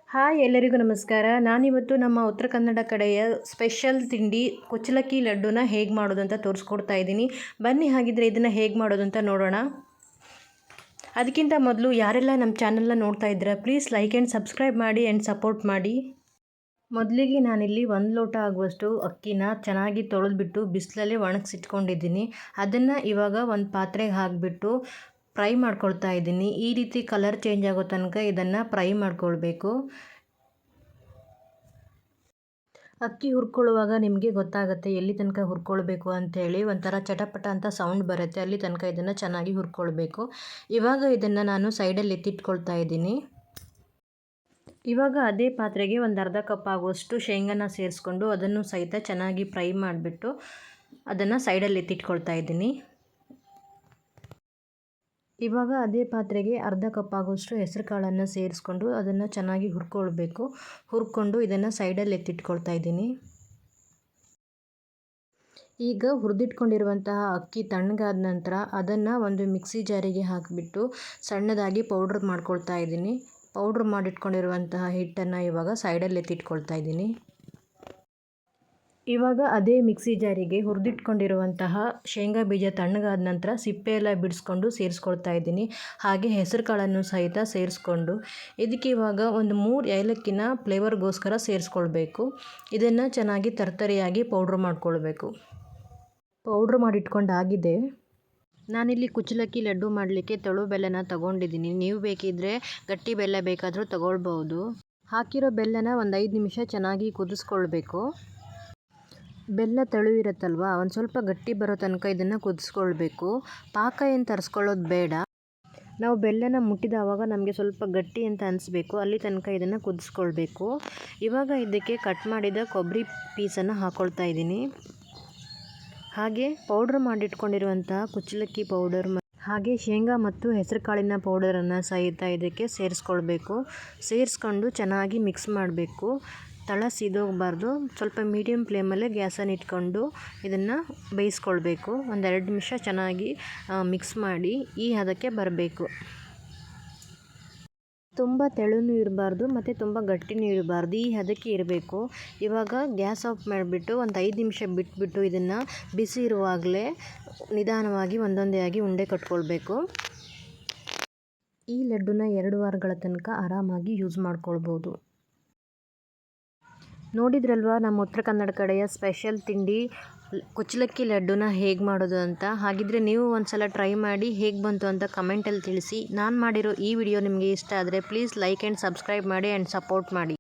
Hi ಎಲ್ಲರಿಗೂ ನಮಸ್ಕಾರ. ನಾನಿವತ್ತು ನಮ್ಮ ಉತ್ತರ ಕನ್ನಡ ಕಡೆಯ ಸ್ಪೆಷಲ್ ತಿಂಡಿ ಕುಚ್ಚಲಕ್ಕಿ ಲಡ್ಡುನ ಹೇಗೆ ಮಾಡೋದು ಅಂತ ತೋರಿಸ್ಕೊಡ್ತಾ ಇದ್ದೀನಿ. ಬನ್ನಿ ಹಾಗಿದ್ರೆ ಇದನ್ನು ಹೇಗೆ ಮಾಡೋದು ಅಂತ ನೋಡೋಣ. ಅದಕ್ಕಿಂತ ಮೊದಲು ಯಾರೆಲ್ಲ ನಮ್ಮ ಚಾನಲ್ನ ನೋಡ್ತಾ ಇದ್ದೀರಾ ಪ್ಲೀಸ್ ಲೈಕ್ ಆ್ಯಂಡ್ ಸಬ್ಸ್ಕ್ರೈಬ್ ಮಾಡಿ ಆ್ಯಂಡ್ ಸಪೋರ್ಟ್ ಮಾಡಿ. ಮೊದಲಿಗೆ ನಾನಿಲ್ಲಿ 1 ಲೋಟ ಆಗುವಷ್ಟು ಅಕ್ಕಿನ ಚೆನ್ನಾಗಿ ತೊಳೆದ್ಬಿಟ್ಟು ಬಿಸಿಲಲ್ಲಿ ಒಣಗಿಸಿಟ್ಕೊಂಡಿದ್ದೀನಿ. ಅದನ್ನು ಇವಾಗ ಒಂದು ಪಾತ್ರೆಗೆ ಹಾಕಿಬಿಟ್ಟು ಫ್ರೈ ಮಾಡ್ಕೊಳ್ತಾ ಇದ್ದೀನಿ. ಈ ರೀತಿ ಕಲರ್ ಚೇಂಜ್ ಆಗೋ ತನಕ ಇದನ್ನು ಫ್ರೈ ಮಾಡ್ಕೊಳ್ಬೇಕು. ಅಕ್ಕಿ ಹುರ್ಕೊಳ್ಳುವಾಗ ನಿಮಗೆ ಗೊತ್ತಾಗುತ್ತೆ ಎಲ್ಲಿ ತನಕ ಹುರ್ಕೊಳ್ಬೇಕು ಅಂಥೇಳಿ. ಒಂಥರ ಚಟಪಟ ಅಂತ ಸೌಂಡ್ ಬರುತ್ತೆ, ಅಲ್ಲಿ ತನಕ ಇದನ್ನು ಚೆನ್ನಾಗಿ ಹುರ್ಕೊಳ್ಬೇಕು. ಇವಾಗ ಇದನ್ನು ನಾನು ಸೈಡಲ್ಲಿ ಎತ್ತಿಟ್ಕೊಳ್ತಾ ಇದ್ದೀನಿ. ಇವಾಗ ಅದೇ ಪಾತ್ರೆಗೆ ಒಂದು ಅರ್ಧ ಕಪ್ ಆಗುವಷ್ಟು ಶೇಂಗಾನ ಸೇರಿಸ್ಕೊಂಡು ಅದನ್ನು ಸಹಿತ ಚೆನ್ನಾಗಿ ಫ್ರೈ ಮಾಡಿಬಿಟ್ಟು ಅದನ್ನು ಸೈಡಲ್ಲಿ ಎತ್ತಿಟ್ಕೊಳ್ತಾ ಇದ್ದೀನಿ. ಇವಾಗ ಅದೇ ಪಾತ್ರೆಗೆ ಅರ್ಧ ಕಪ್ ಆಗುವಷ್ಟು ಹೆಸರು ಕಾಳನ್ನು ಸೇರಿಸ್ಕೊಂಡು ಅದನ್ನು ಚೆನ್ನಾಗಿ ಹುರ್ಕೊಳ್ಬೇಕು. ಹುರ್ಕೊಂಡು ಇದನ್ನು ಸೈಡಲ್ಲಿ ಎತ್ತಿಟ್ಕೊಳ್ತಾ ಇದ್ದೀನಿ. ಈಗ ಹುರಿದಿಟ್ಕೊಂಡಿರುವಂತಹ ಅಕ್ಕಿ ತಣ್ಣಗಾದ ನಂತರ ಅದನ್ನು ಒಂದು ಮಿಕ್ಸಿ ಜಾರಿಗೆ ಹಾಕಿಬಿಟ್ಟು ಸಣ್ಣದಾಗಿ ಪೌಡ್ರ್ ಮಾಡ್ಕೊಳ್ತಾ ಇದ್ದೀನಿ. ಪೌಡ್ರ್ ಮಾಡಿಟ್ಕೊಂಡಿರುವಂತಹ ಹಿಟ್ಟನ್ನು ಇವಾಗ ಸೈಡಲ್ಲಿ ಎತ್ತಿಟ್ಕೊಳ್ತಾ ಇದ್ದೀನಿ. ಇವಾಗ ಅದೇ ಮಿಕ್ಸಿ ಜಾರಿಗೆ ಹುರಿದಿಟ್ಕೊಂಡಿರುವಂತಹ ಶೇಂಗಾ ಬೀಜ ತಣ್ಣಗಾದ ನಂತರ ಸಿಪ್ಪೆ ಎಲ್ಲ ಬಿಡಿಸ್ಕೊಂಡು ಸೇರಿಸ್ಕೊಳ್ತಾ ಇದ್ದೀನಿ. ಹಾಗೆ ಹೆಸರು ಕಾಳನ್ನು ಸಹಿತ ಸೇರಿಸ್ಕೊಂಡು ಇದಕ್ಕೆ ಇವಾಗ ಒಂದು 3 ಏಲಕ್ಕಿನ ಫ್ಲೇವರ್ಗೋಸ್ಕರ ಸೇರಿಸ್ಕೊಳ್ಬೇಕು. ಇದನ್ನು ಚೆನ್ನಾಗಿ ತರ್ತರಿಯಾಗಿ ಪೌಡ್ರ್ ಮಾಡ್ಕೊಳ್ಬೇಕು. ಪೌಡ್ರ್ ಮಾಡಿಟ್ಕೊಂಡಾಗಿದೆ. ನಾನಿಲ್ಲಿ ಕುಚ್ಚಲಕ್ಕಿ ಲಡ್ಡು ಮಾಡಲಿಕ್ಕೆ ತೆಳು ಬೆಲ್ಲನ ತಗೊಂಡಿದ್ದೀನಿ. ನೀವು ಬೇಕಿದ್ದರೆ ಗಟ್ಟಿ ಬೆಲ್ಲ ಬೇಕಾದರೂ ತಗೊಳ್ಬೋದು. ಹಾಕಿರೋ ಬೆಲ್ಲನ ಒಂದು 5 ನಿಮಿಷ ಚೆನ್ನಾಗಿ ಕುದಿಸ್ಕೊಳ್ಬೇಕು. ಬೆಲ್ಲ ತೆಳು ಇರುತ್ತಲ್ವ, ಒಂದು ಸ್ವಲ್ಪ ಗಟ್ಟಿ ಬರೋ ತನಕ ಇದನ್ನು ಕುದಿಸ್ಕೊಳ್ಬೇಕು. ಪಾಕ ಏನು ತರಿಸ್ಕೊಳ್ಳೋದು ಬೇಡ. ನಾವು ಬೆಲ್ಲನ ಮುಟ್ಟಿದವಾಗ ನಮಗೆ ಸ್ವಲ್ಪ ಗಟ್ಟಿ ಅಂತ ಅನಿಸ್ಬೇಕು, ಅಲ್ಲಿ ತನಕ ಇದನ್ನು ಕುದಿಸ್ಕೊಳ್ಬೇಕು. ಇವಾಗ ಇದಕ್ಕೆ ಕಟ್ ಮಾಡಿದ ಕೊಬ್ಬರಿ ಪೀಸನ್ನು ಹಾಕ್ಕೊಳ್ತಾ ಇದ್ದೀನಿ. ಹಾಗೆ ಪೌಡ್ರ್ ಮಾಡಿಟ್ಕೊಂಡಿರುವಂತಹ ಕುಚ್ಚಲಕ್ಕಿ ಪೌಡರ್ ಹಾಗೆ ಶೇಂಗಾ ಮತ್ತು ಹೆಸರು ಕಾಳಿನ ಪೌಡರನ್ನು ಸಹಿತ ಇದಕ್ಕೆ ಸೇರಿಸ್ಕೊಳ್ಬೇಕು. ಸೇರಿಸ್ಕೊಂಡು ಚೆನ್ನಾಗಿ ಮಿಕ್ಸ್ ಮಾಡಬೇಕು. ತಳ ಸೀದೋಗಬಾರ್ದು. ಸ್ವಲ್ಪ ಮೀಡಿಯಮ್ ಫ್ಲೇಮಲ್ಲೇ ಗ್ಯಾಸನ್ನು ಇಟ್ಕೊಂಡು ಇದನ್ನು ಬೇಯಿಸ್ಕೊಳ್ಬೇಕು. ಒಂದು 2 ನಿಮಿಷ ಚೆನ್ನಾಗಿ ಮಿಕ್ಸ್ ಮಾಡಿ ಈ ಹದಕ್ಕೆ ಬರಬೇಕು. ತುಂಬ ತೆಳುನೂ ಇರಬಾರ್ದು ಮತ್ತು ತುಂಬ ಗಟ್ಟಿನೂ ಇರಬಾರ್ದು, ಈ ಹದಕ್ಕೆ ಇರಬೇಕು. ಇವಾಗ ಗ್ಯಾಸ್ ಆಫ್ ಮಾಡಿಬಿಟ್ಟು ಒಂದು 5 ನಿಮಿಷ ಬಿಟ್ಬಿಟ್ಟು ಇದನ್ನು ಬಿಸಿ ಇರುವಾಗಲೇ ನಿಧಾನವಾಗಿ ಒಂದೊಂದೇ ಆಗಿ ಉಂಡೆ ಕಟ್ಕೊಳ್ಬೇಕು. ಈ ಲಡ್ಡುನ 2 ವಾರಗಳ ತನಕ ಆರಾಮಾಗಿ ಯೂಸ್ ಮಾಡ್ಕೊಳ್ಬೋದು. ನೋಡಿದ್ರಲ್ವ ನಮ್ಮ ಉತ್ತರ ಕನ್ನಡ ಕಡೆಯ ಸ್ಪೆಷಲ್ ತಿಂಡಿ ಕುಚ್ಚಲಕ್ಕಿ ಲಡ್ಡುನ ಹೇಗೆ ಮಾಡೋದು ಅಂತ. ಹಾಗಿದ್ರೆ ನೀವು ಒಂದ್ಸಲ ಟ್ರೈ ಮಾಡಿ ಹೇಗೆ ಬಂತು ಅಂತ ಕಮೆಂಟಲ್ಲಿ ತಿಳಿಸಿ. ನಾನು ಮಾಡಿರೋ ಈ ವಿಡಿಯೋ ನಿಮಗೆ ಇಷ್ಟ ಆದರೆ ಪ್ಲೀಸ್ ಲೈಕ್ ಆ್ಯಂಡ್ ಸಬ್ಸ್ಕ್ರೈಬ್ ಮಾಡಿ ಆ್ಯಂಡ್ ಸಪೋರ್ಟ್ ಮಾಡಿ.